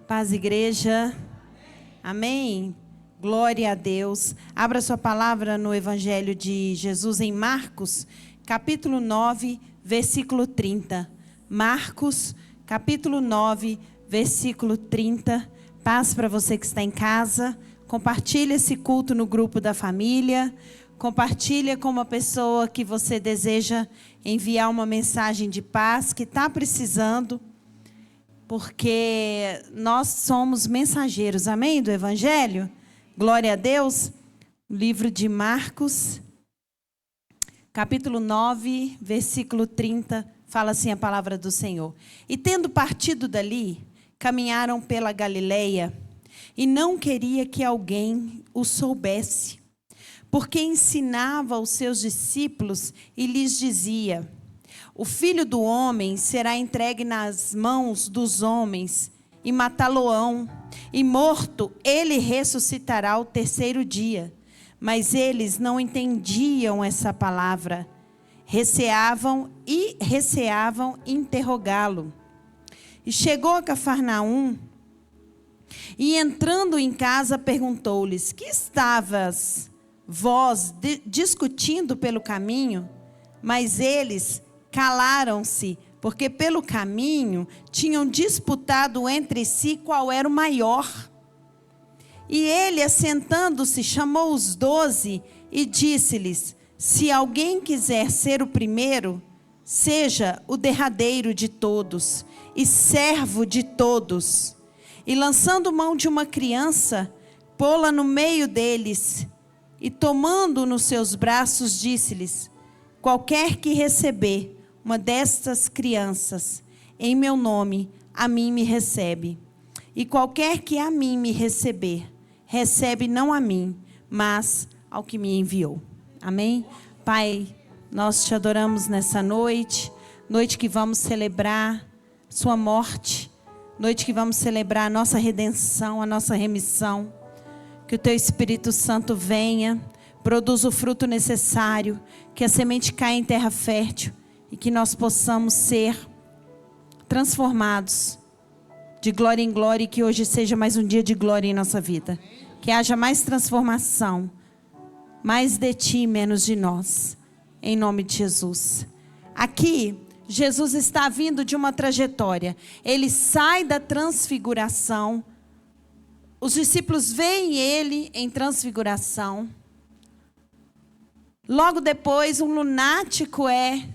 Paz, igreja. Amém. Glória a Deus. Abra sua palavra no Evangelho de Jesus em Marcos, capítulo 9, versículo 30. Marcos, capítulo 9, versículo 30. Paz para você que está em casa. Compartilhe esse culto no grupo da família. Compartilhe com uma pessoa que você deseja enviar uma mensagem de paz, que está precisando. Porque nós somos mensageiros, amém, do Evangelho? Glória a Deus. O livro de Marcos, capítulo 9, versículo 30, fala assim a palavra do Senhor. E tendo partido dali, caminharam pela Galileia, e não queria que alguém o soubesse, porque ensinava os seus discípulos e lhes dizia: o Filho do Homem será entregue nas mãos dos homens e matá-lo-ão, e morto ele ressuscitará ao terceiro dia. Mas eles não entendiam essa palavra, receavam interrogá-lo. E chegou a Cafarnaum, e entrando em casa perguntou-lhes: que estavas vós discutindo pelo caminho? Mas eles calaram-se, porque pelo caminho tinham disputado entre si qual era o maior. E ele, assentando-se, chamou os 12 e disse-lhes: se alguém quiser ser o primeiro, seja o derradeiro de todos e servo de todos. E lançando mão de uma criança, pô-la no meio deles, e tomando-o nos seus braços, disse-lhes: qualquer que receber uma destas crianças em meu nome, a mim me recebe. E qualquer que a mim me receber, recebe não a mim, mas ao que me enviou. Amém? Pai, nós te adoramos nessa noite, noite que vamos celebrar sua morte, noite que vamos celebrar a nossa redenção, a nossa remissão. Que o teu Espírito Santo venha, produza o fruto necessário, que a semente caia em terra fértil, e que nós possamos ser transformados de glória em glória, e que hoje seja mais um dia de glória em nossa vida. Que haja mais transformação, mais de ti, menos de nós. Em nome de Jesus. Aqui, Jesus está vindo de uma trajetória. Ele sai da transfiguração. Os discípulos veem ele em transfiguração. Logo depois, um lunático é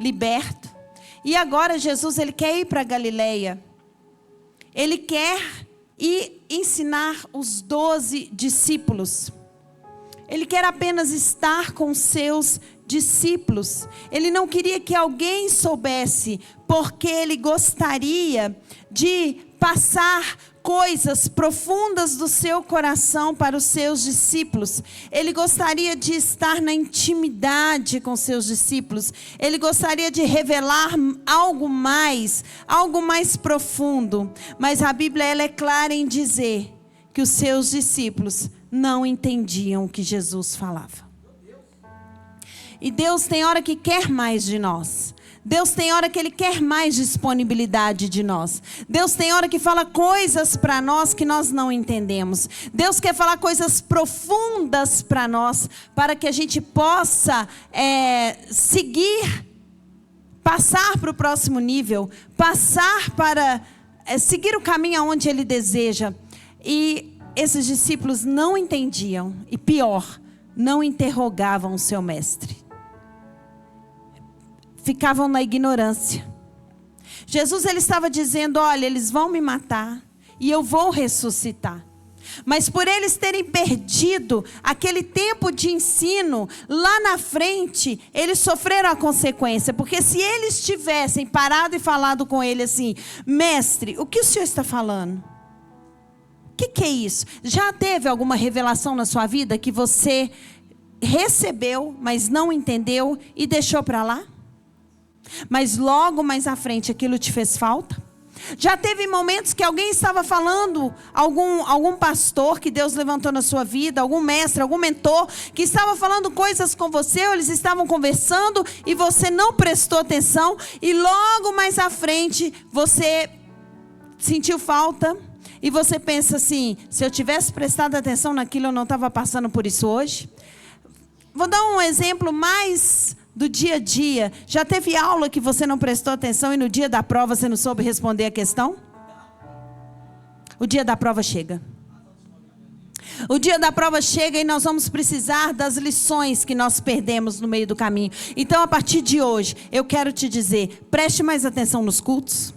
liberto. E agora Jesus, ele quer ir para a Galileia. Ele quer ir ensinar os 12 discípulos. Ele quer apenas estar com seus discípulos. Ele não queria que alguém soubesse, porque ele gostaria de passar coisas profundas do seu coração para os seus discípulos. Ele gostaria de estar na intimidade com seus discípulos. Ele gostaria de revelar algo mais profundo. Mas a Bíblia, ela é clara em dizer que os seus discípulos não entendiam o que Jesus falava. E Deus tem hora que quer mais de nós. Deus tem hora que Ele quer mais disponibilidade de nós. Deus tem hora que fala coisas para nós que nós não entendemos. Deus quer falar coisas profundas para nós, para que a gente possa seguir, passar para o próximo nível, passar para seguir o caminho aonde Ele deseja. E esses discípulos não entendiam, e pior, não interrogavam o seu mestre. Ficavam na ignorância. Jesus, ele estava dizendo: olha, eles vão me matar e eu vou ressuscitar. Mas por eles terem perdido aquele tempo de ensino, lá na frente, eles sofreram a consequência. Porque se eles tivessem parado e falado com ele assim: mestre, o que o senhor está falando? O que é isso? Já teve alguma revelação na sua vida que você recebeu, mas não entendeu e deixou para lá? Mas logo mais à frente aquilo te fez falta? Já teve momentos que alguém estava falando, algum pastor que Deus levantou na sua vida, algum mestre, algum mentor, que estava falando coisas com você, ou eles estavam conversando e você não prestou atenção, e logo mais à frente você sentiu falta, e você pensa assim, se eu tivesse prestado atenção naquilo, eu não estava passando por isso hoje? Vou dar um exemplo mais do dia a dia. Já teve aula que você não prestou atenção e no dia da prova você não soube responder a questão? O dia da prova chega. O dia da prova chega e nós vamos precisar das lições que nós perdemos no meio do caminho. Então, a partir de hoje, eu quero te dizer, preste mais atenção nos cultos.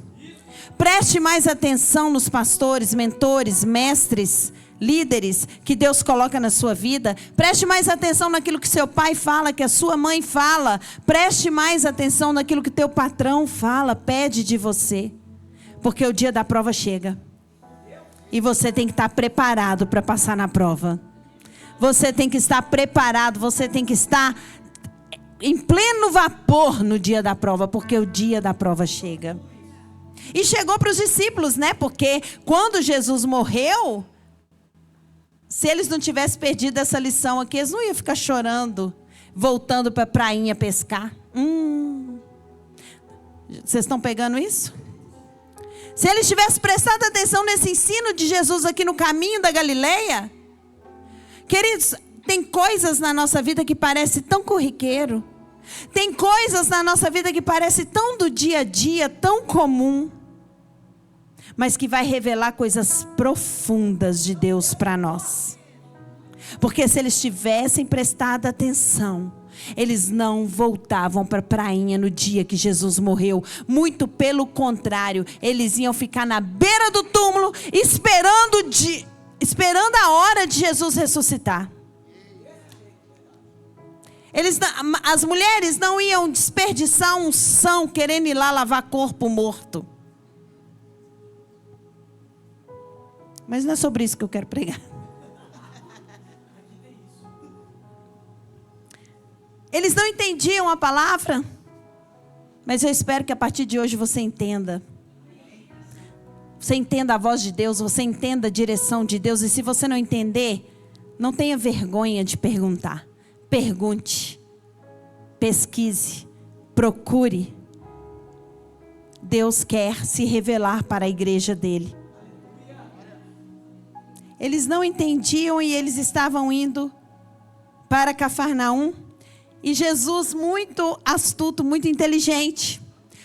Preste mais atenção nos pastores, mentores, mestres, líderes que Deus coloca na sua vida. Preste mais atenção naquilo que seu pai fala, que a sua mãe fala. Preste mais atenção naquilo que teu patrão fala, pede de você. Porque o dia da prova chega. E você tem que estar preparado para passar na prova. Você tem que estar preparado, você tem que estar em pleno vapor no dia da prova, porque o dia da prova chega. E chegou para os discípulos, né? Porque quando Jesus morreu, se eles não tivessem perdido essa lição aqui, eles não iam ficar chorando, voltando para a prainha pescar. Vocês estão pegando isso? Se eles tivessem prestado atenção nesse ensino de Jesus aqui no caminho da Galileia, queridos, tem coisas na nossa vida que parece tão corriqueiro. Tem coisas na nossa vida que parece tão do dia a dia, tão comum, mas que vai revelar coisas profundas de Deus para nós. Porque se eles tivessem prestado atenção, eles não voltavam para a prainha no dia que Jesus morreu. Muito pelo contrário, eles iam ficar na beira do túmulo, esperando a hora de Jesus ressuscitar. As mulheres não iam desperdiçar unção querendo ir lá lavar corpo morto. Mas não é sobre isso que eu quero pregar. Eles não entendiam a palavra, mas eu espero que a partir de hoje você entenda. Você entenda a voz de Deus, você entenda a direção de Deus. E se você não entender, não tenha vergonha de perguntar. Pergunte, pesquise, procure. Deus quer se revelar para a igreja dele. Eles não entendiam e eles estavam indo para Cafarnaum. E Jesus, muito astuto, muito inteligente,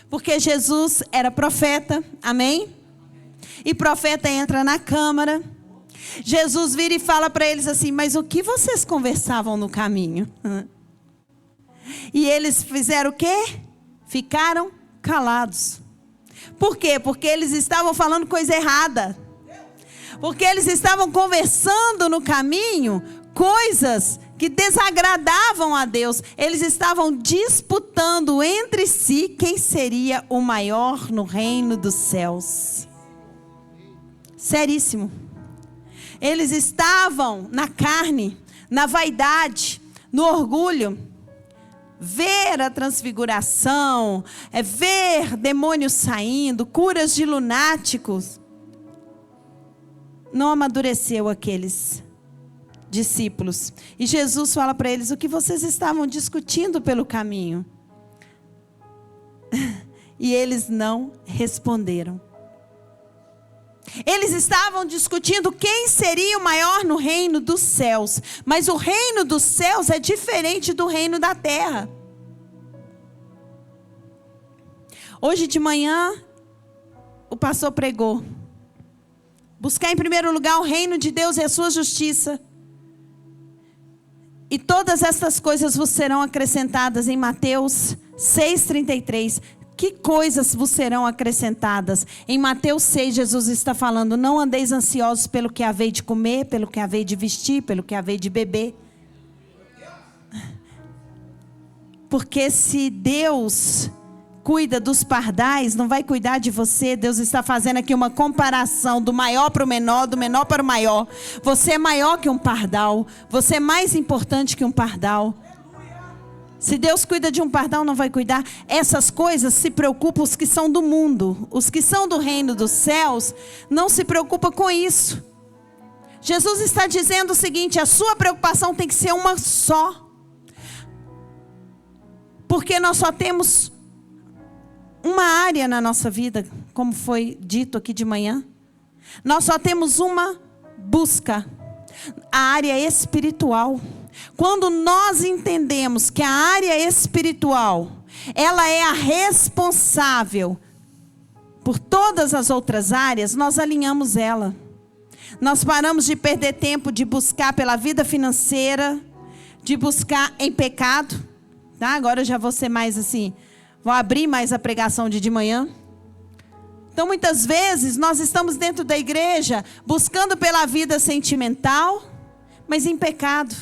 porque Jesus era profeta, amém? E profeta entra na câmara. Jesus vira e fala para eles assim, mas o que vocês conversavam no caminho? E eles fizeram o quê? Ficaram calados. Por quê? Porque eles estavam falando coisa errada. Porque eles estavam conversando no caminho coisas que desagradavam a Deus. Eles estavam disputando entre si quem seria o maior no reino dos céus. Seríssimo. Eles estavam na carne, na vaidade, no orgulho. Ver a transfiguração, ver demônios saindo, curas de lunáticos. Não amadureceu aqueles discípulos. E Jesus fala para eles, o que vocês estavam discutindo pelo caminho? E eles não responderam. Eles estavam discutindo quem seria o maior no reino dos céus. Mas o reino dos céus é diferente do reino da terra. Hoje de manhã, o pastor pregou. Buscar em primeiro lugar o reino de Deus e a sua justiça. E todas estas coisas vos serão acrescentadas em Mateus 6,33. Que coisas vos serão acrescentadas? Em Mateus 6, Jesus está falando, não andeis ansiosos pelo que havei de comer, pelo que havei de vestir, pelo que havei de beber. Porque se Deus cuida dos pardais, não vai cuidar de você. Deus está fazendo aqui uma comparação do maior para o menor, do menor para o maior. Você é maior que um pardal. Você é mais importante que um pardal. Se Deus cuida de um pardal, não vai cuidar. Essas coisas se preocupam os que são do mundo. Os que são do reino dos céus, não se preocupam com isso. Jesus está dizendo o seguinte, a sua preocupação tem que ser uma só. Porque nós só temos uma área na nossa vida, como foi dito aqui de manhã. Nós só temos uma busca, a área espiritual. Quando nós entendemos que a área espiritual, ela é a responsável por todas as outras áreas, nós alinhamos ela. Nós paramos de perder tempo de buscar pela vida financeira, de buscar em pecado. Tá? Agora eu já vou ser mais assim, vou abrir mais a pregação de manhã. Então muitas vezes nós estamos dentro da igreja buscando pela vida sentimental, mas em pecado.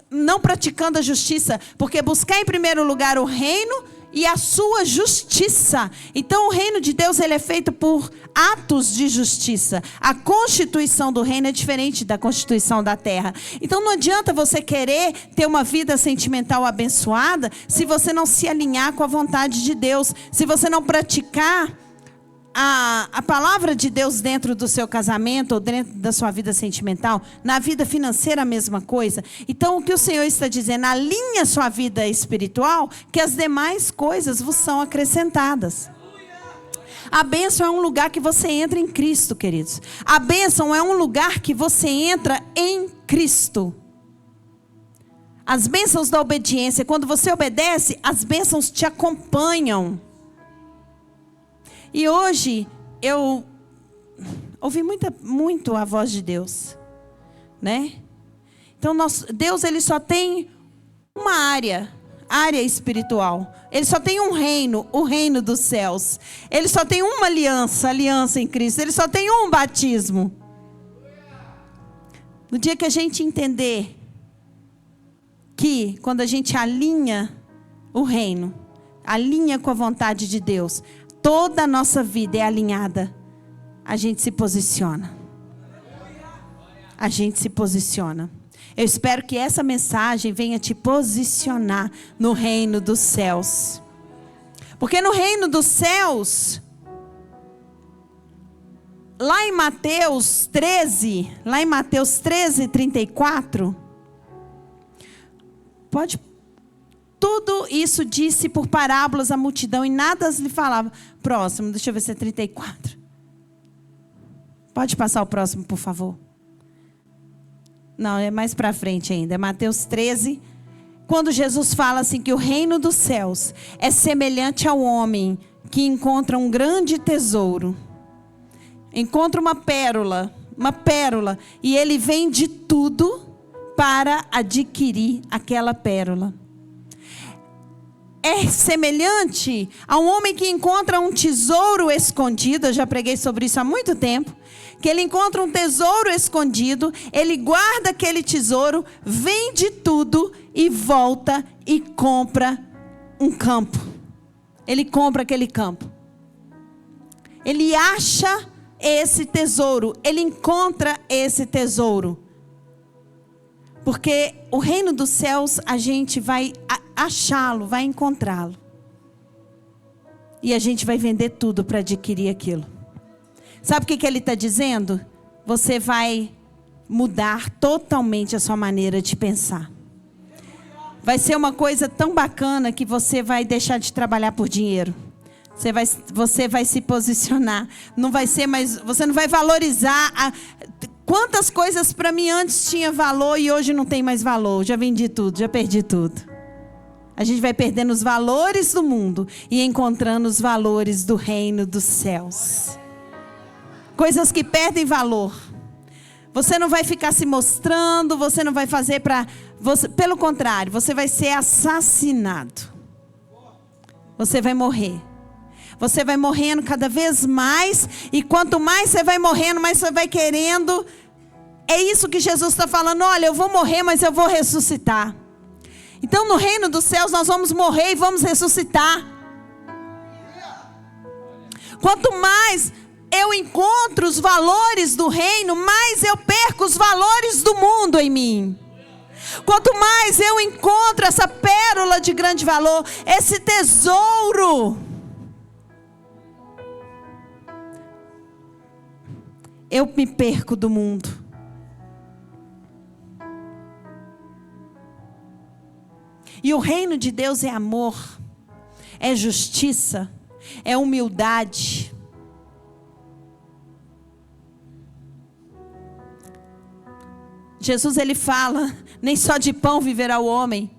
Não praticando a justiça, porque buscar em primeiro lugar o reino e a sua justiça. Então o reino de Deus, ele é feito por atos de justiça. A constituição do reino é diferente da constituição da terra. Então não adianta você querer ter uma vida sentimental abençoada se você não se alinhar com a vontade de Deus, se você não praticar a palavra de Deus dentro do seu casamento ou dentro da sua vida sentimental. Na vida financeira a mesma coisa. Então o que o Senhor está dizendo, alinhe a sua vida espiritual, que as demais coisas vos são acrescentadas. A bênção é um lugar que você entra em Cristo, queridos. A bênção é um lugar que você entra em Cristo. As bênçãos da obediência, quando você obedece, as bênçãos te acompanham. E hoje eu ouvi muito a voz de Deus, né? Então Deus, ele só tem uma área espiritual. Ele só tem um reino, o reino dos céus. Ele só tem uma aliança em Cristo. Ele só tem um batismo. No dia que a gente entender que quando a gente alinha o reino, alinha com a vontade de Deus, toda a nossa vida é alinhada, a gente se posiciona. A gente se posiciona. Eu espero que essa mensagem venha te posicionar no reino dos céus. Porque no reino dos céus, lá em Mateus 13, 34, tudo isso disse por parábolas à multidão e nada lhe falava. Próximo, deixa eu ver se é 34. Pode passar o próximo, por favor. Não, é mais para frente ainda. É Mateus 13. Quando Jesus fala assim que o reino dos céus é semelhante ao homem que encontra um grande tesouro. Encontra uma pérola. E ele vende tudo para adquirir aquela pérola. É semelhante a um homem que encontra um tesouro escondido. Eu já preguei sobre isso há muito tempo. Que ele encontra um tesouro escondido, ele guarda aquele tesouro, vende tudo e volta e compra um campo. Ele compra aquele campo. Ele acha esse tesouro, ele encontra esse tesouro. Porque o reino dos céus a gente vai achá-lo, vai encontrá-lo. E a gente vai vender tudo para adquirir aquilo. Sabe o que ele está dizendo? Você vai mudar totalmente a sua maneira de pensar. Vai ser uma coisa tão bacana que você vai deixar de trabalhar por dinheiro. Você vai se posicionar. Não vai ser mais, você não vai valorizar. Quantas coisas para mim antes tinha valor e hoje não tem mais valor. Já vendi tudo, já perdi tudo. A gente vai perdendo os valores do mundo e encontrando os valores do reino dos céus. Coisas que perdem valor. Você não vai ficar se mostrando, você não vai fazer para... Pelo contrário, você vai ser assassinado. Você vai morrer. Você vai morrendo cada vez mais. E quanto mais você vai morrendo, mais você vai querendo. É isso que Jesus está falando. Olha, eu vou morrer, mas eu vou ressuscitar. Então no reino dos céus nós vamos morrer e vamos ressuscitar. Quanto mais eu encontro os valores do reino, mais eu perco os valores do mundo em mim. Quanto mais eu encontro essa pérola de grande valor, esse tesouro, eu me perco do mundo. E o reino de Deus é amor, é justiça, é humildade. Jesus ele fala, nem só de pão viverá o homem,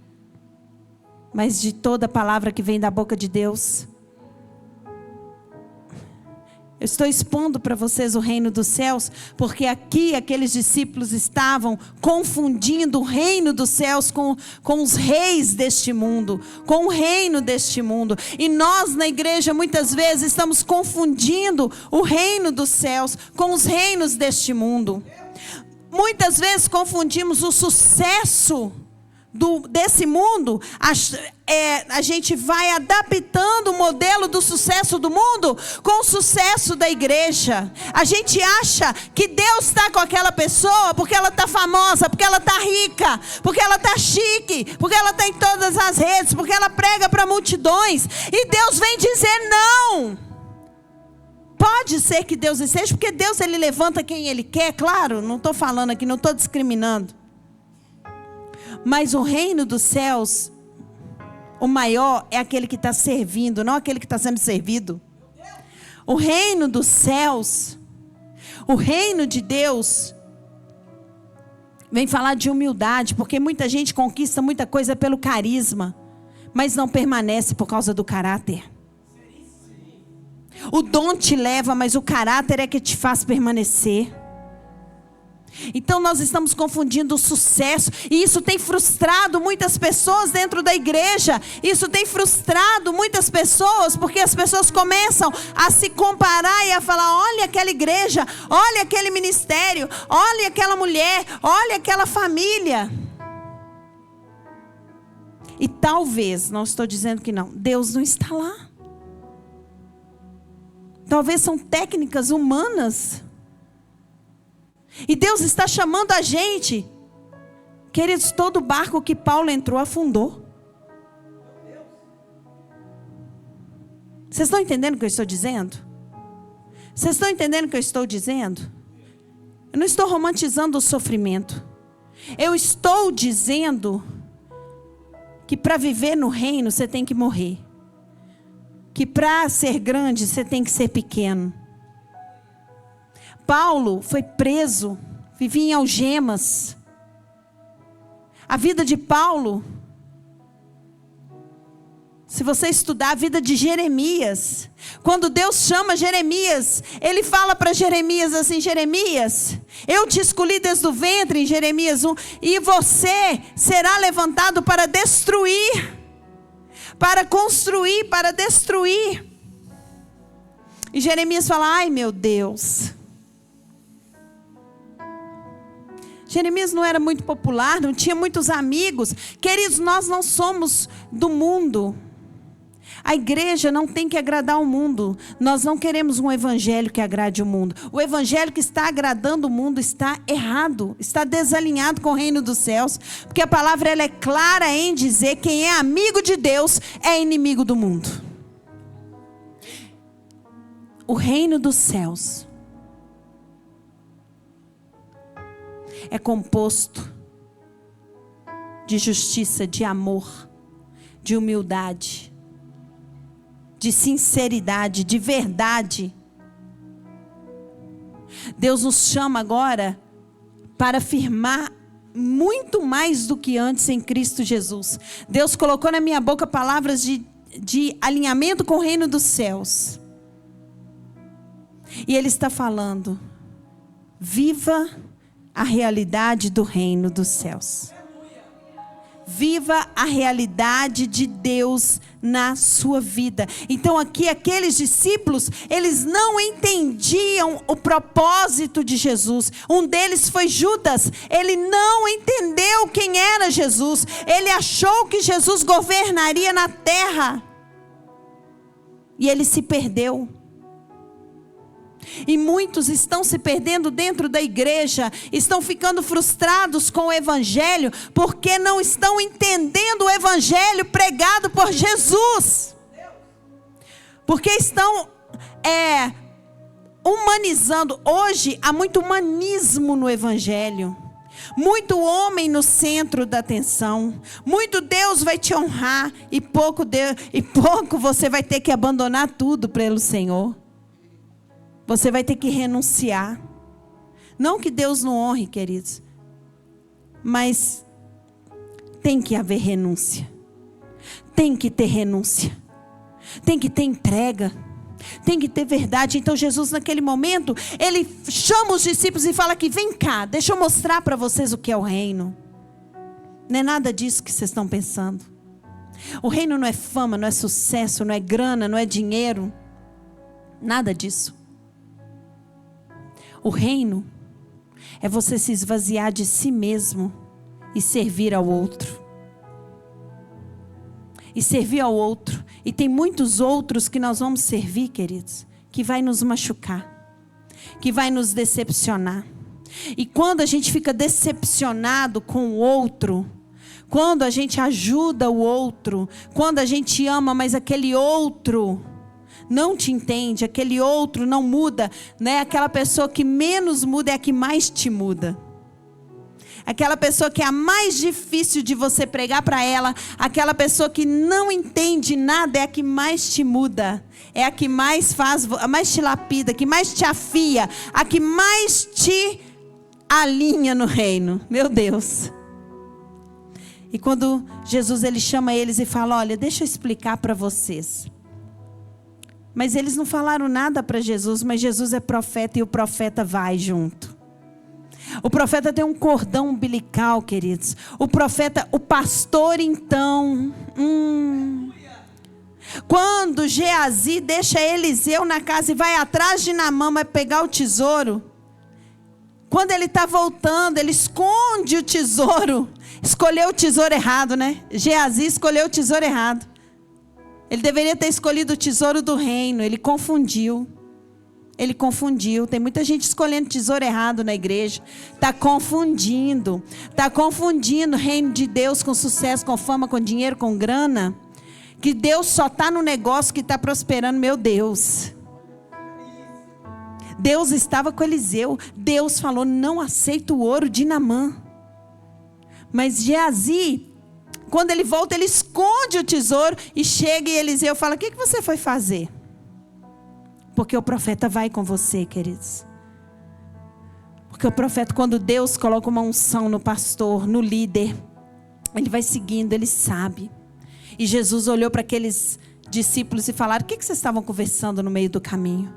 mas de toda palavra que vem da boca de Deus. Eu estou expondo para vocês o reino dos céus, porque aqui aqueles discípulos estavam confundindo o reino dos céus com os reis deste mundo, com o reino deste mundo. E nós na igreja muitas vezes estamos confundindo o reino dos céus com os reinos deste mundo. Muitas vezes confundimos o sucesso desse mundo, a gente vai adaptando o modelo do sucesso do mundo com o sucesso da igreja. A gente acha que Deus está com aquela pessoa porque ela está famosa, porque ela está rica, porque ela está chique, porque ela está em todas as redes, porque ela prega para multidões. E Deus vem dizer não. Pode ser que Deus esteja, porque Deus ele levanta quem Ele quer, claro, não estou falando aqui, não estou discriminando. Mas o reino dos céus, o maior é aquele que está servindo, não aquele que está sendo servido. O reino dos céus, o reino de Deus, vem falar de humildade, porque muita gente conquista muita coisa pelo carisma, mas não permanece por causa do caráter. O dom te leva, mas o caráter é que te faz permanecer. Então nós estamos confundindo o sucesso, e isso tem frustrado muitas pessoas dentro da igreja. Isso tem frustrado muitas pessoas, porque as pessoas começam a se comparar e a falar: olha aquela igreja, olha aquele ministério, olha aquela mulher, olha aquela família. E talvez, não estou dizendo que não, Deus não está lá. Talvez são técnicas humanas. E Deus está chamando a gente. Queridos, todo barco que Paulo entrou afundou. Vocês estão entendendo o que eu estou dizendo? Vocês estão entendendo o que eu estou dizendo? Eu não estou romantizando o sofrimento. Eu estou dizendo que para viver no reino você tem que morrer. Que para ser grande você tem que ser pequeno. Paulo foi preso, vivia em algemas. A vida de Paulo, se você estudar a vida de Jeremias, quando Deus chama Jeremias, Ele fala para Jeremias assim: Jeremias, eu te escolhi desde o ventre, em Jeremias 1, e você será levantado para destruir, para construir, para destruir. E Jeremias fala: ai meu Deus. Jeremias não era muito popular, não tinha muitos amigos. Queridos, nós não somos do mundo. A igreja não tem que agradar o mundo. Nós não queremos um evangelho que agrade o mundo. O evangelho que está agradando o mundo está errado, está desalinhado com o reino dos céus. Porque a palavra ela é clara em dizer: quem é amigo de Deus é inimigo do mundo. O reino dos céus é composto de justiça, de amor, de humildade, de sinceridade, de verdade. Deus nos chama agora para afirmar muito mais do que antes em Cristo Jesus. Deus colocou na minha boca palavras de alinhamento com o reino dos céus. E Ele está falando: viva a realidade do reino dos céus. Viva a realidade de Deus na sua vida. Então aqui aqueles discípulos, eles não entendiam o propósito de Jesus. Um deles foi Judas. Ele não entendeu quem era Jesus. Ele achou que Jesus governaria na terra. E ele se perdeu. E muitos estão se perdendo dentro da igreja, estão ficando frustrados com o evangelho, porque não estão entendendo o evangelho pregado por Jesus. Porque estão humanizando. Hoje há muito humanismo no evangelho. Muito homem no centro da atenção. Muito Deus vai te honrar e pouco você vai ter que abandonar tudo pelo Senhor. Você vai ter que renunciar. Não que Deus não honre, queridos. Mas tem que haver renúncia. Tem que ter renúncia. Tem que ter entrega. Tem que ter verdade. Então Jesus, naquele momento, ele chama os discípulos e fala que vem cá, deixa eu mostrar para vocês o que é o reino. Não é nada disso que vocês estão pensando. O reino não é fama, não é sucesso, não é grana, não é dinheiro. Nada disso. O reino é você se esvaziar de si mesmo e servir ao outro. E servir ao outro. E tem muitos outros que nós vamos servir, queridos, que vai nos machucar, que vai nos decepcionar. E quando a gente fica decepcionado com o outro, quando a gente ajuda o outro, quando a gente ama, mas aquele outro não te entende, aquele outro não muda, né? Aquela pessoa que menos muda é a que mais te muda. Aquela pessoa que é a mais difícil de você pregar para ela, aquela pessoa que não entende nada é a que mais te muda, é a que mais faz, a mais te lapida, a que mais te afia, a que mais te alinha no reino. Meu Deus. E quando Jesus ele chama eles e fala, olha, deixa eu explicar para vocês. Mas eles não falaram nada para Jesus, mas Jesus é profeta e o profeta vai junto. O profeta tem um cordão umbilical, queridos. O profeta, o pastor então. Quando Geazi deixa Eliseu na casa e vai atrás de Naamã, vai pegar o tesouro. Quando ele está voltando, ele esconde o tesouro. Escolheu o tesouro errado, né? Geazi escolheu o tesouro errado. Ele deveria ter escolhido o tesouro do reino. Ele confundiu. Ele confundiu. Tem muita gente escolhendo tesouro errado na igreja. Está confundindo. Está confundindo o reino de Deus com sucesso, com fama, com dinheiro, com grana. Que Deus só está no negócio que está prosperando. Meu Deus. Deus estava com Eliseu. Deus falou, não aceita o ouro de Naamã. Mas Geazi, quando ele volta, ele esconde o tesouro e chega e Eliseu fala, o que você foi fazer? Porque o profeta vai com você, queridos. Porque o profeta, quando Deus coloca uma unção no pastor, no líder, ele vai seguindo, ele sabe. E Jesus olhou para aqueles discípulos e falaram, o que vocês estavam conversando no meio do caminho?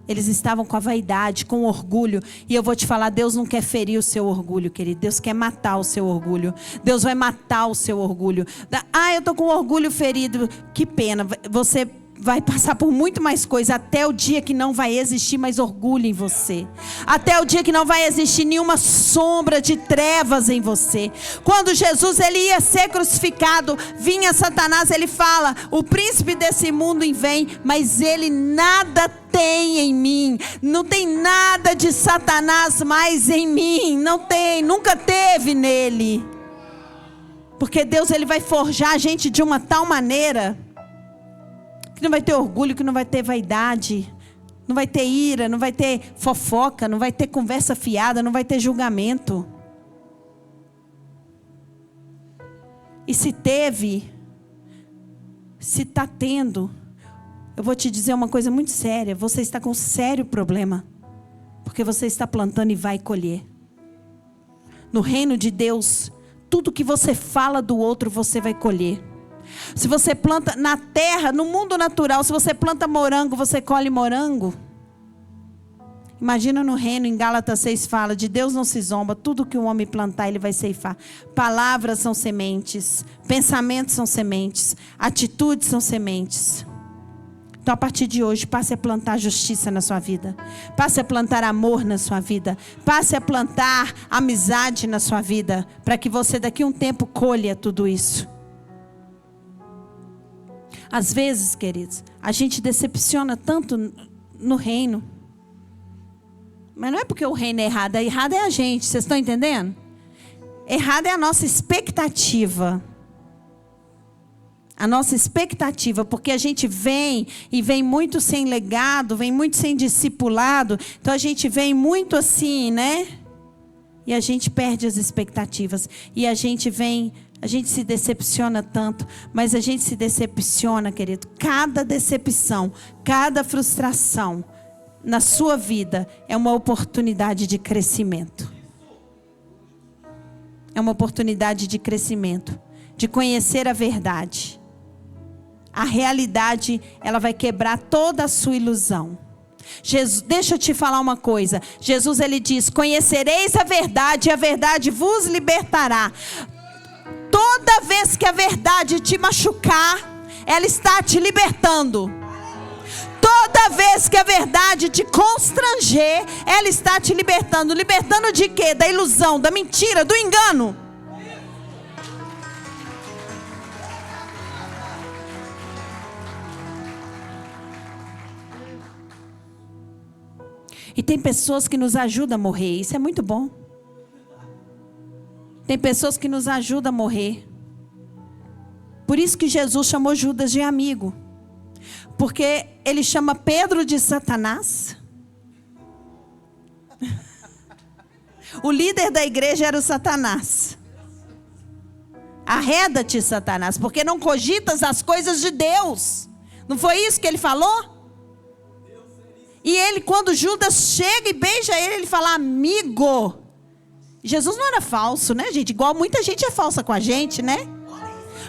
Eles estavam com a vaidade, com o orgulho. E eu vou te falar, Deus não quer ferir o seu orgulho, querido. Deus quer matar o seu orgulho. Deus vai matar o seu orgulho. Ah, eu estou com o orgulho ferido. Que pena, você vai passar por muito mais coisa até o dia que não vai existir mais orgulho em você. Até o dia que não vai existir nenhuma sombra de trevas em você. Quando Jesus ele ia ser crucificado, vinha Satanás, ele fala, o príncipe desse mundo vem, mas ele nada tem em mim. Não tem nada de Satanás mais em mim. Não tem, nunca teve nele. Porque Deus ele vai forjar a gente de uma tal maneira que não vai ter orgulho, que não vai ter vaidade, não vai ter ira, não vai ter fofoca, não vai ter conversa fiada, não vai ter julgamento. E se teve, se está tendo, eu vou te dizer uma coisa muito séria, você está com um sério problema, porque você está plantando e vai colher. No reino de Deus, tudo que você fala do outro, você vai colher. Se você planta na terra, no mundo natural, se você planta morango, você colhe morango. Imagina no reino, em Gálatas 6 fala, de Deus não se zomba, tudo que o homem plantar, ele vai ceifar. Palavras são sementes, pensamentos são sementes, atitudes são sementes. Então a partir de hoje, passe a plantar justiça na sua vida. Passe a plantar amor na sua vida. Passe a plantar amizade na sua vida, para que você daqui a um tempo colha tudo isso. Às vezes, queridos, a gente decepciona tanto no reino. Mas não é porque o reino é errado é a gente, vocês estão entendendo? Errado é a nossa expectativa. A nossa expectativa, porque a gente vem e vem muito sem legado, vem muito sem discipulado. Então a gente vem muito assim, né? E a gente perde as expectativas. E a gente vem... A gente se decepciona tanto, mas a gente se decepciona, querido. Cada decepção, cada frustração na sua vida é uma oportunidade de crescimento. uma oportunidade de crescimento, de conhecer a verdade. A realidade, ela vai quebrar toda a sua ilusão. Jesus, deixa eu te falar uma coisa. Jesus, ele diz: conhecereis a verdade e a verdade vos libertará. Toda vez que a verdade te machucar, ela está te libertando. Toda vez que a verdade te constranger, ela está te libertando. Libertando de quê? Da ilusão, da mentira, do engano. E tem pessoas que nos ajudam a morrer. Isso é muito bom. Tem pessoas que nos ajudam a morrer. Por isso que Jesus chamou Judas de amigo. Porque ele chama Pedro de Satanás. O líder da igreja era o Satanás. Arreda-te, Satanás, porque não cogitas as coisas de Deus. Não foi isso que ele falou? E ele, quando Judas chega e beija ele, ele fala: amigo. Jesus não era falso, né, gente? Igual muita gente é falsa com a gente, né?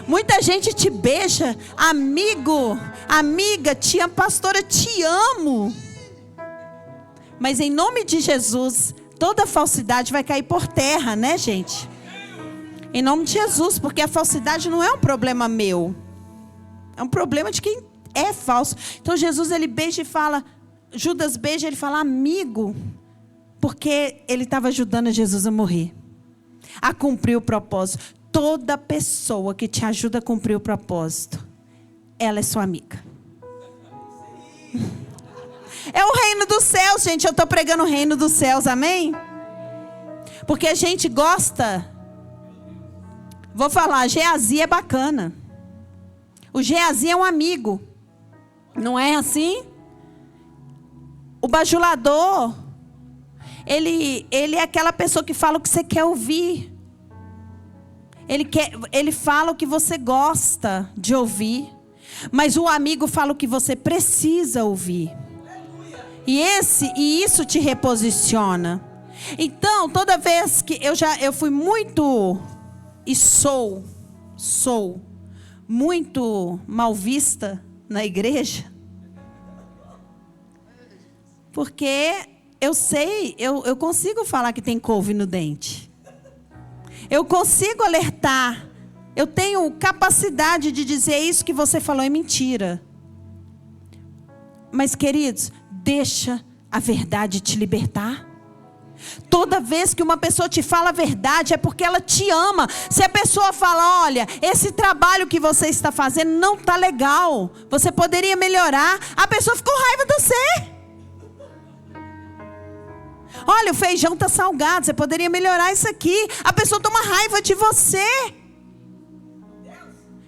Muita gente te beija: amigo, amiga, tia pastora, te amo. Mas em nome de Jesus, toda falsidade vai cair por terra, né, gente? Em nome de Jesus, porque a falsidade não é um problema meu. É um problema de quem é falso. Então Jesus, ele beija e fala... Judas beija, ele fala: amigo, porque ele estava ajudando Jesus a morrer, a cumprir o propósito. Toda pessoa que te ajuda a cumprir o propósito, ela é sua amiga. É o reino dos céus, gente. Eu estou pregando o reino dos céus, amém? Porque a gente gosta. Vou falar, Geazi é bacana. O Geazi é um amigo. Não é assim? O bajulador, ele é aquela pessoa que fala o que você quer ouvir. Ele fala o que você gosta de ouvir. Mas o amigo fala o que você precisa ouvir. E isso te reposiciona. Então, toda vez que eu fui muito e sou muito mal vista na igreja. Porque eu sei, eu consigo falar que tem couve no dente. Eu consigo alertar. Eu tenho capacidade de dizer: isso que você falou é mentira. Mas, queridos, deixa a verdade te libertar. Toda vez que uma pessoa te fala a verdade, é porque ela te ama. Se a pessoa fala: olha, esse trabalho que você está fazendo não está legal, você poderia melhorar, a pessoa ficou com raiva de você. Olha, o feijão está salgado, você poderia melhorar isso aqui. A pessoa toma raiva de você.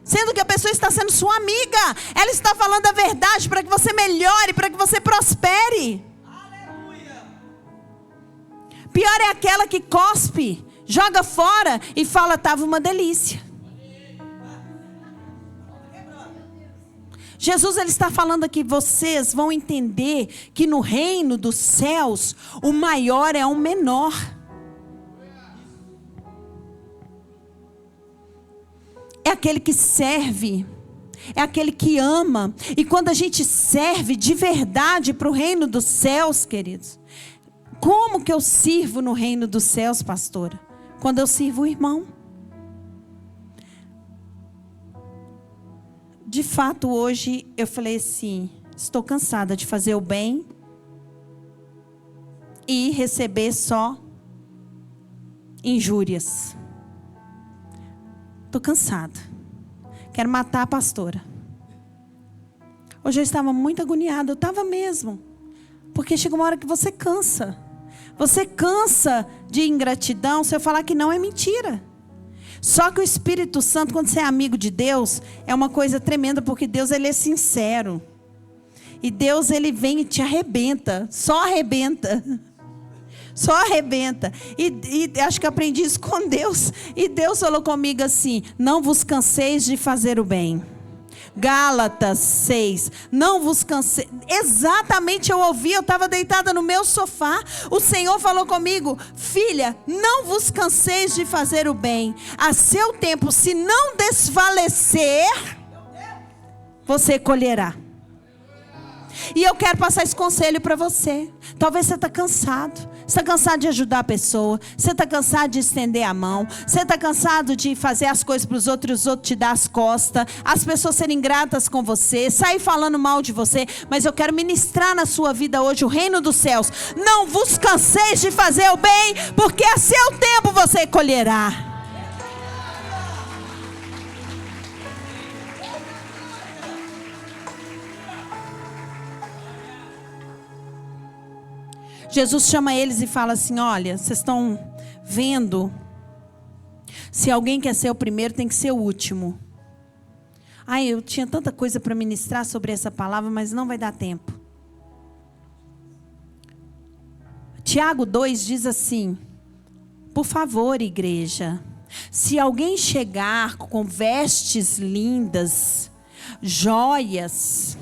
Sendo que a pessoa está sendo sua amiga. Ela está falando a verdade para que você melhore, para que você prospere. Aleluia. Pior é aquela que cospe, joga fora e fala: estava uma delícia. Jesus, ele está falando aqui: vocês vão entender que no reino dos céus, o maior é o menor. É aquele que serve, é aquele que ama. E quando a gente serve de verdade para o reino dos céus, queridos, como que eu sirvo no reino dos céus, pastora? Quando eu sirvo o irmão. De fato, hoje eu falei assim: estou cansada de fazer o bem e receber só injúrias. Estou cansada. Quero matar a pastora. Hoje eu estava muito agoniada. Eu estava mesmo. Porque chega uma hora que você cansa. Você cansa de ingratidão. Se eu falar que não, é mentira. Só que o Espírito Santo, quando você é amigo de Deus, é uma coisa tremenda, porque Deus, ele é sincero. E Deus, ele vem e te arrebenta. Só arrebenta. Só arrebenta. E acho que aprendi isso com Deus. E Deus falou comigo assim: não vos canseis de fazer o bem. Gálatas 6. Não vos canseis. Exatamente, eu ouvi, eu estava deitada no meu sofá. O Senhor falou comigo: filha, não vos canseis de fazer o bem. A seu tempo, se não desfalecer, você colherá. E eu quero passar esse conselho para você. Talvez você está cansado. Você está cansado de ajudar a pessoa. Você está cansado de estender a mão. Você está cansado de fazer as coisas para os outros e os outros te dar as costas. As pessoas serem ingratas com você. Sair falando mal de você. Mas eu quero ministrar na sua vida hoje o reino dos céus. Não vos canseis de fazer o bem, porque a seu tempo você colherá. Jesus chama eles e fala assim: olha, vocês estão vendo? Se alguém quer ser o primeiro, tem que ser o último. Ai, eu tinha tanta coisa para ministrar sobre essa palavra, mas não vai dar tempo. Tiago 2 diz assim: por favor, igreja, se alguém chegar com vestes lindas, joias,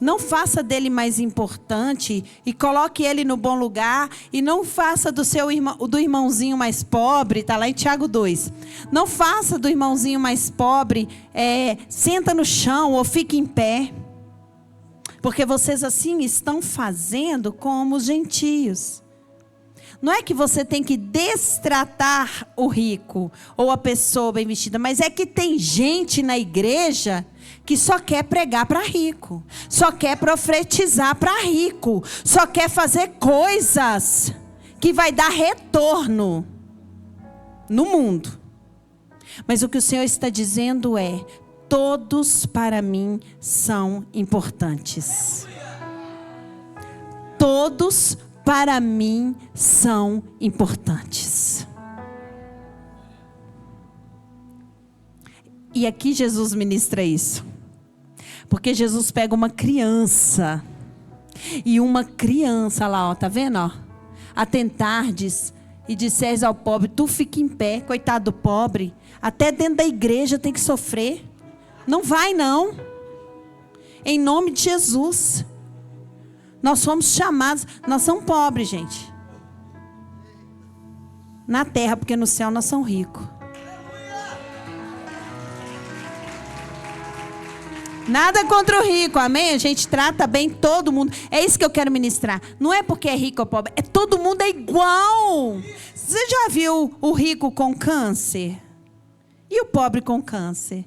não faça dele mais importante e coloque ele no bom lugar, e não faça do irmãozinho mais pobre, está lá em Tiago 2. Não faça do irmãozinho mais pobre, senta no chão ou fique em pé. Porque vocês assim estão fazendo como os gentios. Não é que você tem que destratar o rico ou a pessoa bem vestida, mas é que tem gente na igreja que só quer pregar para rico, só quer profetizar para rico, só quer fazer coisas que vai dar retorno no mundo. Mas o que o Senhor está dizendo é: todos para mim são importantes. Todos para mim são importantes. E aqui Jesus ministra isso. Porque Jesus pega uma criança. E uma criança lá, ó, tá vendo? Ó? Atentardes e disseres ao pobre: tu fica em pé. Coitado do pobre. Até dentro da igreja tem que sofrer. Não vai não. Em nome de Jesus. Nós somos chamados. Nós somos pobres, gente. Na terra, porque no céu nós somos ricos. Nada contra o rico, amém? A gente trata bem todo mundo. É isso que eu quero ministrar. Não é porque é rico ou pobre, é todo mundo é igual. Você já viu o rico com câncer? E o pobre com câncer?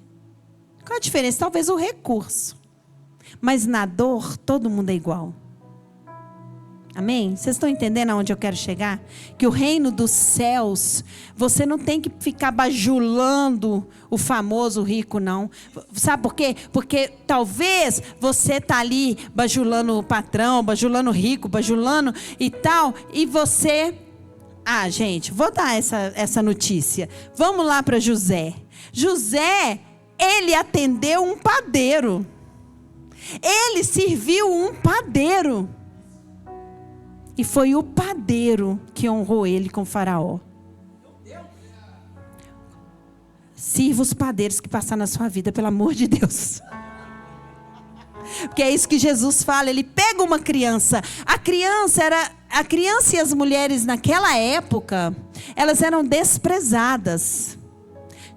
Qual a diferença? Talvez o recurso. Mas na dor, todo mundo é igual. Amém? Vocês estão entendendo aonde eu quero chegar? Que o reino dos céus, você não tem que ficar bajulando o famoso rico, não. Sabe por quê? Porque talvez você está ali bajulando o patrão, bajulando o rico, bajulando e tal, e você... Ah, gente, vou dar essa notícia. Vamos lá para José. José, ele atendeu um padeiro. Ele serviu um padeiro. E foi o padeiro que honrou ele com Faraó. Sirva os padeiros que passaram na sua vida, pelo amor de Deus. Porque é isso que Jesus fala. Ele pega uma criança. A criança e as mulheres naquela época, elas eram desprezadas.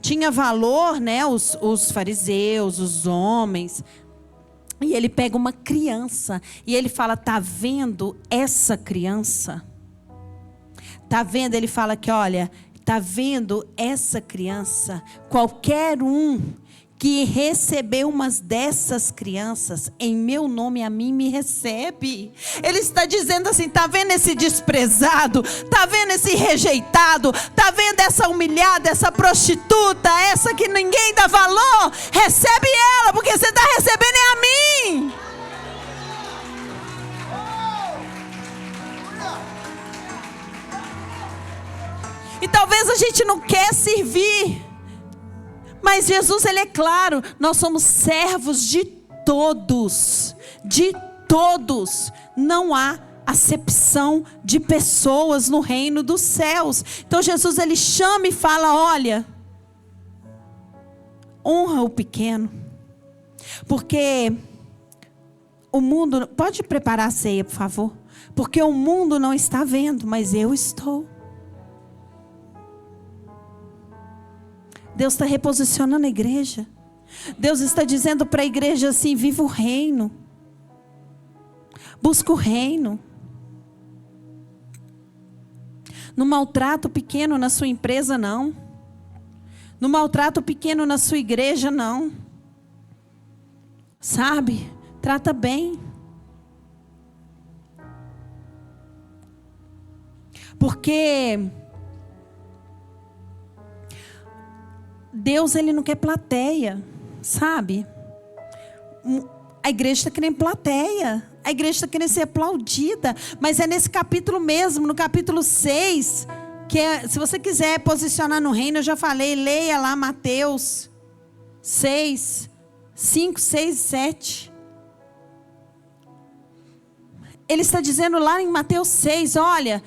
Tinha valor, né? Os fariseus, os homens. E ele pega uma criança e ele fala: tá vendo essa criança? Tá vendo? Ele fala que, olha, tá vendo essa criança? Qualquer um que receber umas dessas crianças, em meu nome, a mim me recebe. Ele está dizendo assim: tá vendo esse desprezado? Tá vendo esse rejeitado? Tá vendo essa humilhada, essa prostituta, essa que ninguém dá valor? Recebe ela, porque você está recebendo é a mim. E talvez a gente não quer servir. Mas Jesus, ele é claro, nós somos servos de todos. De todos. Não há acepção de pessoas no reino dos céus. Então Jesus, ele chama e fala: olha, honra o pequeno. Porque o mundo... Pode preparar a ceia, por favor? Porque o mundo não está vendo, mas eu estou. Deus está reposicionando a igreja. Deus está dizendo para a igreja assim: viva o reino. Busca o reino. Não maltrata o pequeno na sua empresa, não. Não maltrata o pequeno na sua igreja, não. Sabe? Trata bem. Porque Deus, Ele não quer plateia, sabe? A igreja está querendo plateia. A igreja está querendo ser aplaudida. Mas é nesse capítulo mesmo, no capítulo 6, que se você quiser posicionar no reino, eu já falei, leia lá Mateus 6, 5, 6 e 7. Ele está dizendo lá em Mateus 6, olha,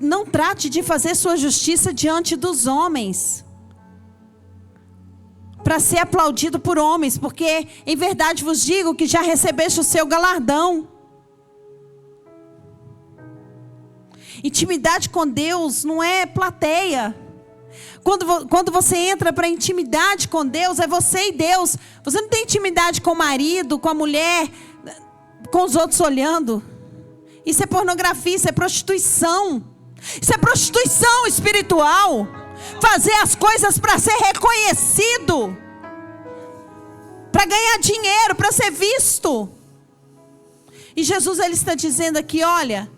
não trate de fazer sua justiça diante dos homens, para ser aplaudido por homens, porque em verdade vos digo que já recebeste o seu galardão. Intimidade com Deus não é plateia. Quando você entra para intimidade com Deus, é você e Deus. Você não tem intimidade com o marido, com a mulher, com os outros olhando. Isso é pornografia, isso é prostituição. Isso é prostituição espiritual. Fazer as coisas para ser reconhecido, para ganhar dinheiro, para ser visto. E Jesus, Ele está dizendo aqui, olha,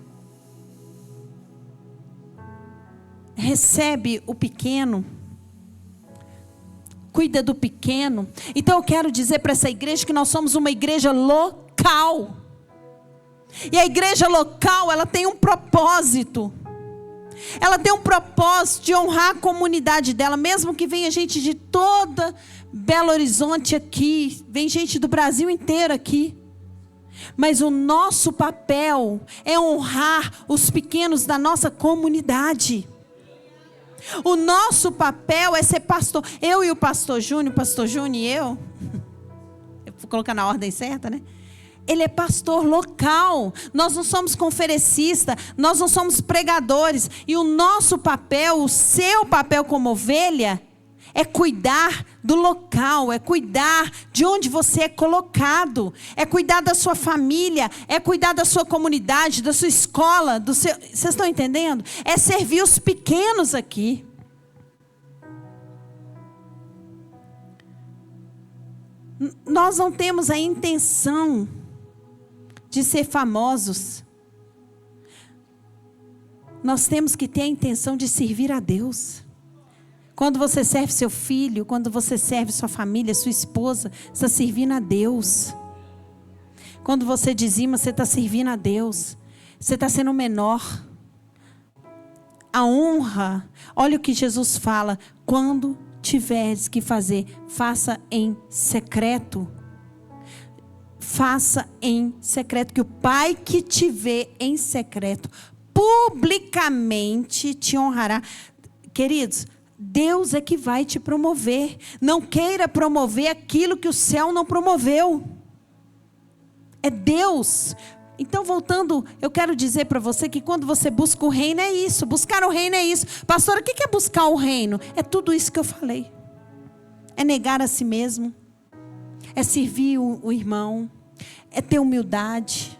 recebe o pequeno, cuida do pequeno. Então eu quero dizer para essa igreja que nós somos uma igreja local. E a igreja local, ela tem um propósito. Ela tem um propósito de honrar a comunidade dela, mesmo que venha gente de toda Belo Horizonte aqui, vem gente do Brasil inteiro aqui. Mas o nosso papel é honrar os pequenos da nossa comunidade. O nosso papel é ser pastor. Eu e o pastor Júnior e eu vou colocar na ordem certa, né? Ele é pastor local. Nós não somos conferencistas, nós não somos pregadores. E o nosso papel, o seu papel como ovelha, é cuidar do local, é cuidar de onde você é colocado, é cuidar da sua família, é cuidar da sua comunidade, da sua escola, do seu... Vocês estão entendendo? É servir os pequenos aqui. Nós não temos a intenção de ser famosos. Nós temos que ter a intenção de servir a Deus. Quando você serve seu filho, quando você serve sua família, sua esposa, você está servindo a Deus. Quando você dizima, você está servindo a Deus. Você está sendo menor. A honra, olha o que Jesus fala: quando tiveres que fazer, faça em secreto. Faça em secreto, que o Pai que te vê em secreto, publicamente te honrará. Queridos, Deus é que vai te promover. Não queira promover aquilo que o céu não promoveu. É Deus. Então, voltando, eu quero dizer para você que quando você busca o reino é isso. Buscar o reino é isso. Pastora, o que é buscar o reino? É tudo isso que eu falei. É negar a si mesmo. É servir o irmão. É ter humildade.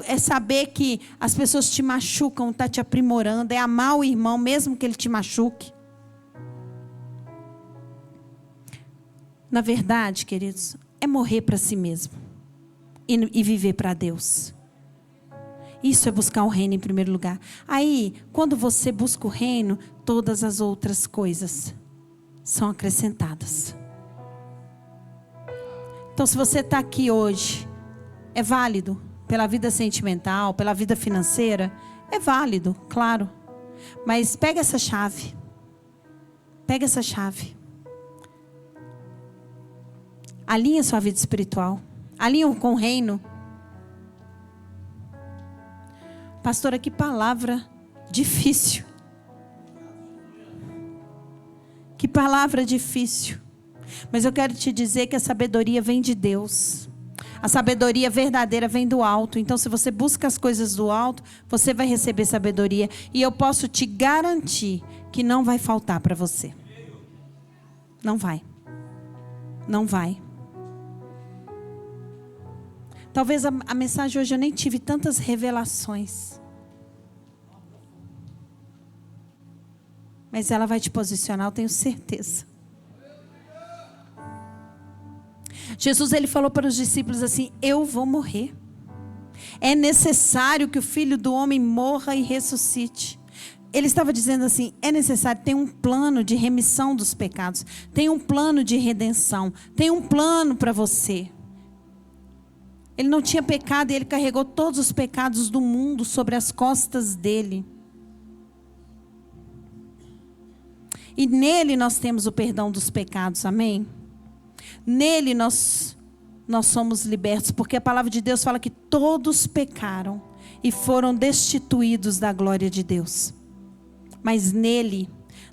É saber que as pessoas te machucam, está te aprimorando. É amar o irmão, mesmo que ele te machuque. Na verdade, queridos, é morrer para si mesmo. E viver para Deus. Isso é buscar o reino em primeiro lugar. Aí, quando você busca o reino, todas as outras coisas são acrescentadas. Então, se você está aqui hoje, é válido pela vida sentimental, pela vida financeira, é válido, claro. Mas pega essa chave. Pega essa chave. Alinha sua vida espiritual. Alinha com o reino. Pastora, que palavra difícil. Que palavra difícil. Mas eu quero te dizer que a sabedoria vem de Deus. A sabedoria verdadeira vem do alto. Então, se você busca as coisas do alto, você vai receber sabedoria. E eu posso te garantir que não vai faltar para você. Não vai. Não vai. Talvez a mensagem hoje eu nem tive tantas revelações. Mas ela vai te posicionar, eu tenho certeza. Jesus, ele falou para os discípulos assim: eu vou morrer. É necessário que o Filho do Homem morra e ressuscite. Ele estava dizendo assim: é necessário, tem um plano de remissão dos pecados. Tem um plano de redenção. Tem um plano para você. Ele não tinha pecado e ele carregou todos os pecados do mundo sobre as costas dele. E nele nós temos o perdão dos pecados, amém? Nele nós somos libertos, porque a palavra de Deus fala que todos pecaram e foram destituídos da glória de Deus. Mas nele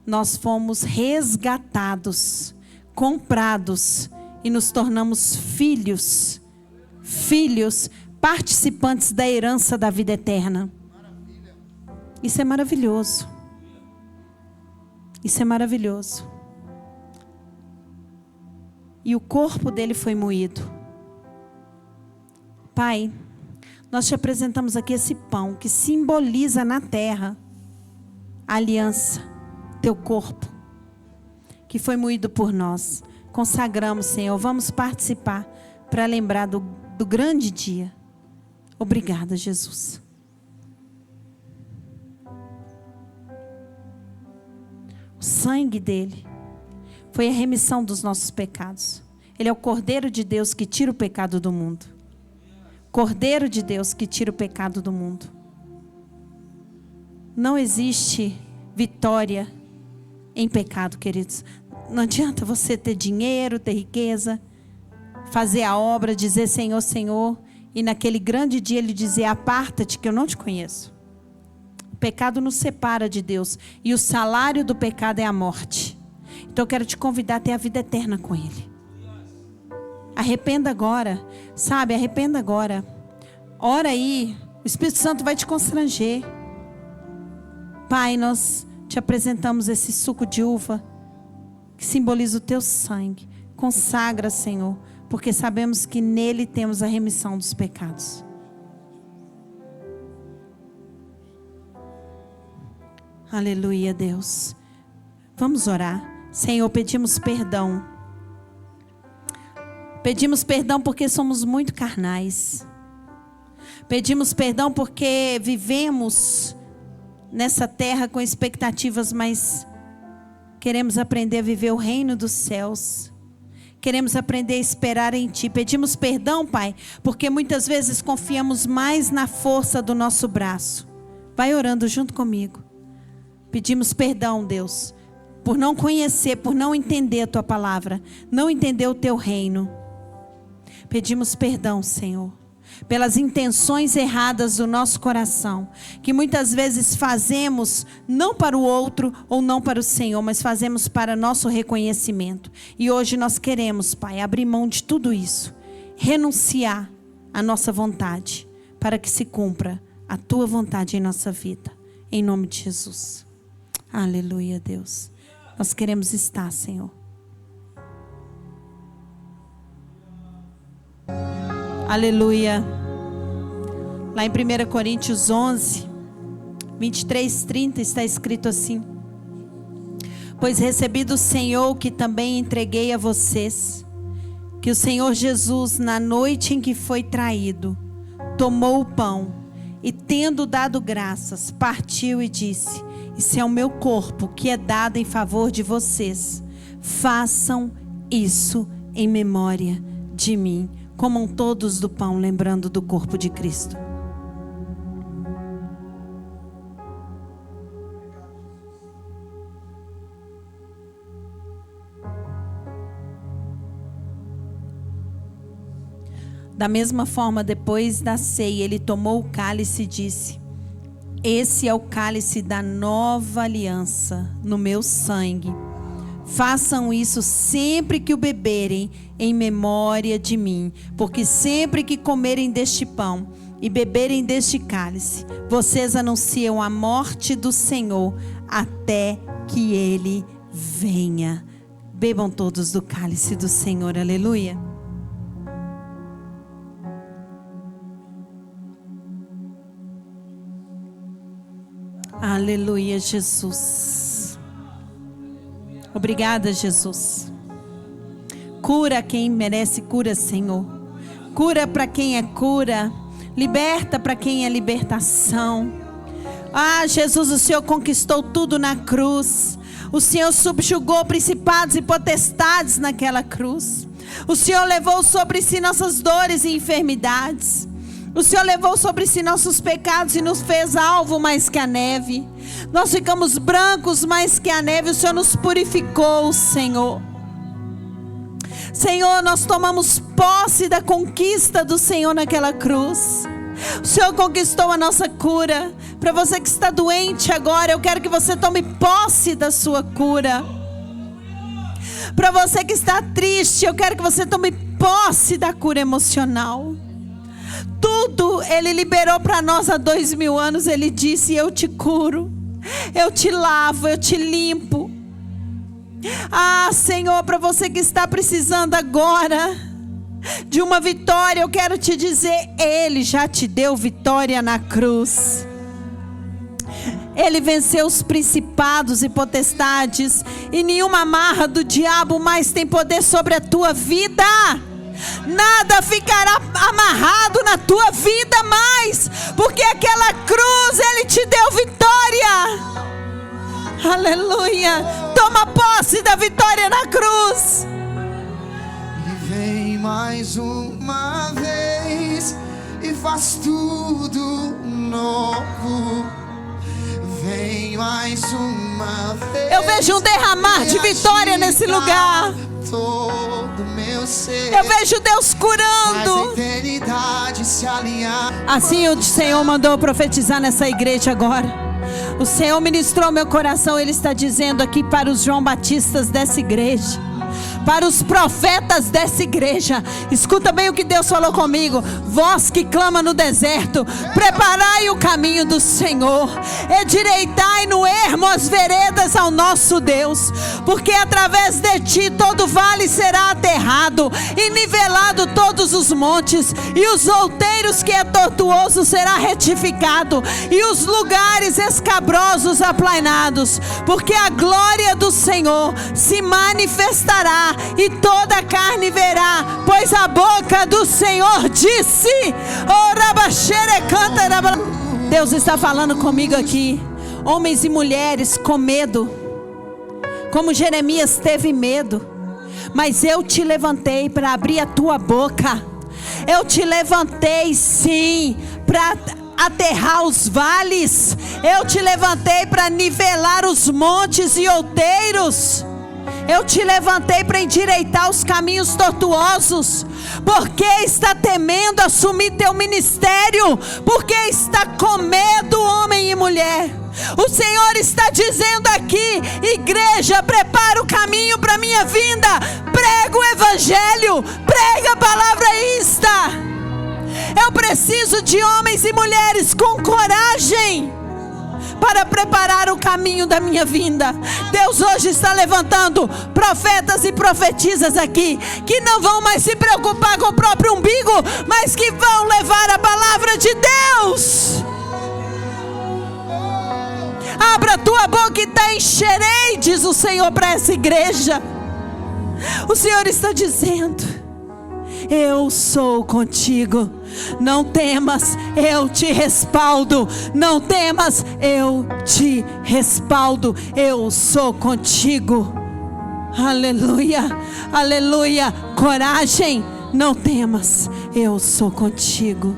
nós fomos resgatados, comprados e nos tornamos filhos, participantes da herança da vida eterna. Isso é maravilhoso. Isso é maravilhoso. E o corpo dele foi moído. Pai, nós te apresentamos aqui esse pão que simboliza na terra a aliança, teu corpo, que foi moído por nós. Consagramos, Senhor, vamos participar para lembrar do grande dia. Obrigada, Jesus. O sangue dele foi a remissão dos nossos pecados. Ele é o Cordeiro de Deus que tira o pecado do mundo. Cordeiro de Deus que tira o pecado do mundo. Não existe vitória em pecado, queridos. Não adianta você ter dinheiro, ter riqueza, fazer a obra, dizer Senhor, Senhor, e naquele grande dia ele dizer: aparta-te que eu não te conheço. O pecado nos separa de Deus e o salário do pecado é a morte. Então eu quero te convidar a ter a vida eterna com Ele. Arrependa agora, sabe? Arrependa agora. Ora aí, o Espírito Santo vai te constranger. Pai, nós te apresentamos esse suco de uva que simboliza o teu sangue. Consagra, Senhor, porque sabemos que nele temos a remissão dos pecados. Aleluia, Deus. Vamos orar. Senhor, pedimos perdão. Pedimos perdão porque somos muito carnais. Pedimos perdão porque vivemos nessa terra com expectativas, mas queremos aprender a viver o reino dos céus. Queremos aprender a esperar em Ti. Pedimos perdão, Pai, porque muitas vezes confiamos mais na força do nosso braço. Vai orando junto comigo. Pedimos perdão, Deus, por não conhecer, por não entender a Tua palavra, não entender o Teu reino. Pedimos perdão, Senhor, pelas intenções erradas do nosso coração, que muitas vezes fazemos não para o outro ou não para o Senhor, mas fazemos para nosso reconhecimento. E hoje nós queremos, Pai, abrir mão de tudo isso, renunciar à nossa vontade, para que se cumpra a Tua vontade em nossa vida, em nome de Jesus. Aleluia, Deus. Nós queremos estar, Senhor. Aleluia. Lá em 1 Coríntios 11, 23, 30 está escrito assim: pois recebi do Senhor o que também entreguei a vocês, que o Senhor Jesus, na noite em que foi traído, tomou o pão e, tendo dado graças, partiu e disse: isso é o meu corpo que é dado em favor de vocês. Façam isso em memória de mim. Comam todos do pão, lembrando do corpo de Cristo. Da mesma forma, depois da ceia, ele tomou o cálice e disse: esse é o cálice da nova aliança no meu sangue. Façam isso sempre que o beberem, em memória de mim. Porque sempre que comerem deste pão e beberem deste cálice, vocês anunciam a morte do Senhor até que Ele venha. Bebam todos do cálice do Senhor. Aleluia. Aleluia, Jesus. Obrigada, Jesus. Cura quem merece cura, Senhor. Cura para quem é cura. Liberta para quem é libertação. Ah, Jesus, o Senhor conquistou tudo na cruz. O Senhor subjugou principados e potestades naquela cruz. O Senhor levou sobre si nossas dores e enfermidades. O Senhor levou sobre si nossos pecados e nos fez alvo mais que a neve. Nós ficamos brancos mais que a neve. O Senhor nos purificou, Senhor. Senhor, nós tomamos posse da conquista do Senhor naquela cruz. O Senhor conquistou a nossa cura. Para você que está doente agora, eu quero que você tome posse da sua cura. Para você que está triste, eu quero que você tome posse da cura emocional. Tudo Ele liberou para nós há 2000 anos. Ele disse: eu te curo, eu te lavo, eu te limpo. Ah, Senhor, para você que está precisando agora de uma vitória, eu quero te dizer: Ele já te deu vitória na cruz. Ele venceu os principados e potestades, e nenhuma amarra do diabo mais tem poder sobre a tua vida. Nada ficará amarrado na tua vida mais, porque aquela cruz Ele te deu vitória. Aleluia. Toma posse da vitória na cruz. E vem mais uma vez e faz tudo novo. Vem mais uma vez. Eu vejo um derramar de vitória nesse lugar. Todo meu ser. Eu vejo Deus curando. A eternidade se alinhar. Assim o Senhor mandou profetizar nessa igreja agora. O Senhor ministrou meu coração. Ele está dizendo aqui para os João Batistas dessa igreja, para os profetas dessa igreja: escuta bem o que Deus falou comigo. Vós que clama no deserto, preparai o caminho do Senhor, endireitai no ermo as veredas ao nosso Deus, porque através de ti todo vale será aterrado, e nivelado todos os montes, e os outeiros que é tortuoso será retificado, e os lugares escabrosos aplainados, porque a glória do Senhor se manifestará, e toda a carne verá, pois a boca do Senhor disse. Deus está falando comigo aqui. Homens e mulheres com medo, como Jeremias teve medo, mas eu te levantei para abrir a tua boca. Eu te levantei sim para aterrar os vales. Eu te levantei para nivelar os montes e outeiros. Eu te levantei para endireitar os caminhos tortuosos. Porque está temendo assumir teu ministério? Porque está com medo, homem e mulher? O Senhor está dizendo aqui: igreja, prepara o caminho para a minha vinda. Prega o evangelho, prega a palavra esta. Eu preciso de homens e mulheres com coragem para preparar o caminho da minha vinda. Deus hoje está levantando profetas e profetisas aqui, que não vão mais se preocupar com o próprio umbigo, mas que vão levar a palavra de Deus. Abra a tua boca e te encherei, diz o Senhor para essa igreja. O Senhor está dizendo: eu sou contigo. Não temas, eu te respaldo. Não temas, eu te respaldo. Eu sou contigo. Aleluia, aleluia. Coragem, não temas, eu sou contigo.